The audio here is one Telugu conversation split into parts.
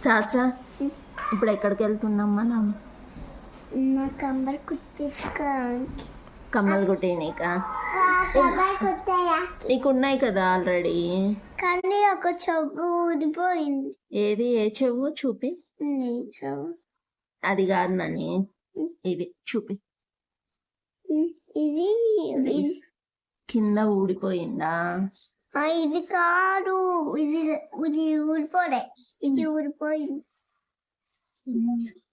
శాస్త్ర ఇప్పుడు ఎక్కడికి వెళ్తున్నాం మనం? నా కమ్మలు కుట్టించుకోవడానికి. కమ్మలు కుట్టేయనీకా? నీకు ఉన్నాయి కదా ఆల్రెడీ. కానీ ఒక చెవు ఊడిపోయింది. ఏది? ఏ చెవు చూపి. చెవు అది కాదు నని, ఇది చూపి. ఇది కింద ఊడిపోయిందా? ఇది కాదు, ఇది ఇది ఊడిపోలే, ఇది ఊడిపోయింది.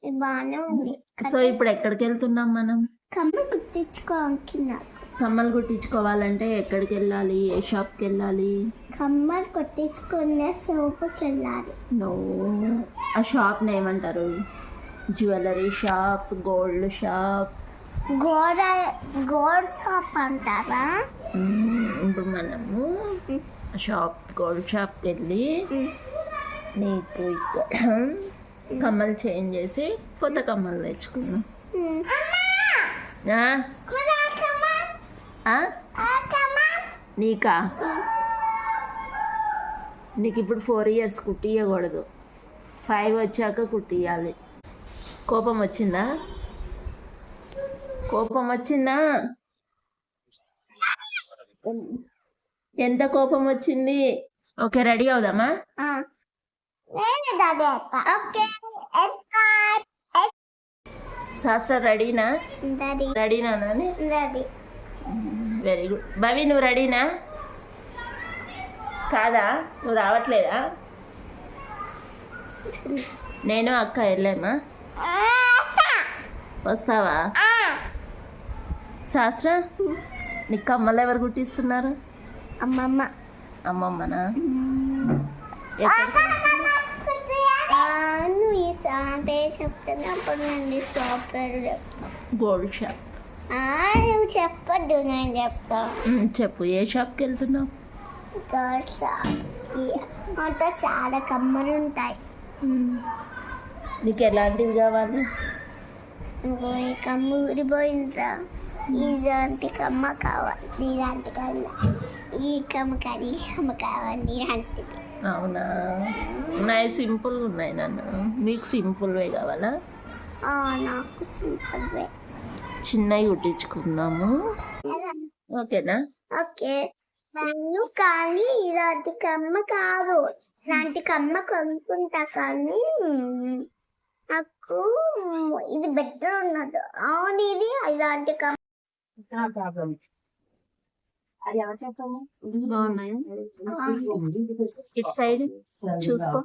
ఇది బాగానే ఉంది. సో ఇప్పుడు ఎక్కడికి వెళ్తున్నాం మనం? కమ్మలు కుట్టించుకోవడానికి. నాకు కమ్మలు కుట్టించుకోవాలంటే ఎక్కడికి వెళ్ళాలి? ఏ షాప్కి వెళ్ళాలి? కమ్మలు కుట్టించుకునే షాప్కి వెళ్ళాలి. ఆ షాప్ ఏమంటారు? Jewellery shop, gold shop, gold shop అంటారా? ఇప్పుడు మనము గోల్డ్ షాప్కి వెళ్ళి నీకు ఇక్కడ కమ్మలు చేంజ్ చేసి కొత్త కమ్మలు తెచ్చుకున్నాం. నీకా? నీకు ఇప్పుడు 4 years కుట్టియకూడదు, 5 వచ్చాక కుట్టియాలి. కోపం వచ్చిందా? కోపం వచ్చిందా? ఎంత కోపం వచ్చింది? ఓకే, రెడీ అవుదామా? శాస్త్ర రెడీనా? రెడీనా నాని? Very good. భవి నువ్వు రెడీనా? కాదా? నువ్వు రావట్లేదా? నేను అక్క వెళ్ళామా? వస్తావా? శాస్త్ర నీకు కమ్మలు ఎవరు కుట్టిస్తున్నారు? అమ్మమ్మ. అమ్మమ్మనా? పేరు చెప్తున్నప్పుడు నేను షాప్ పేరు చెప్తాను. Gold shop. నువ్వు చెప్పద్దు, నేను చెప్తా. చెప్పు, ఏ షాప్కి వెళ్తున్నావు? గోల్డ్ షాప్కి. అంతా చాలా కమ్మలు ఉంటాయి. నీకు ఎలాంటివి కావాలి? ఈ కమ్మ ఊడిపోయిందిరా, ఇలాంటి కమ్మ కావాలి, ఇలాంటి కమ్మ, ఈ కమ్మ కానీ కమ్మ కావాలి, ఇలాంటిది. అవునా? నాయి సింపుల్గా ఉన్నాయి నన్ను. నీకు సింపుల్వే కావాలా? నాకు సింపుల్వే. చిన్నవి కుట్టించుకుందాము, ఓకేనా? ఓకే. నేను కానీ ఇలాంటి కమ్మ కాదు, ఇలాంటి కమ్మ కొనుక్కుంటా, కానీ నాకు ఇది బెటర్ ఉన్నది. అవును, ఇది ఇలాంటి కమ్మ. బాగున్నాయి. ఇటు సైడ్ చూసుకో,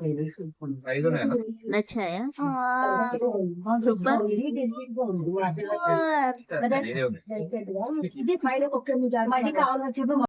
నచ్చాయా? సూపర్.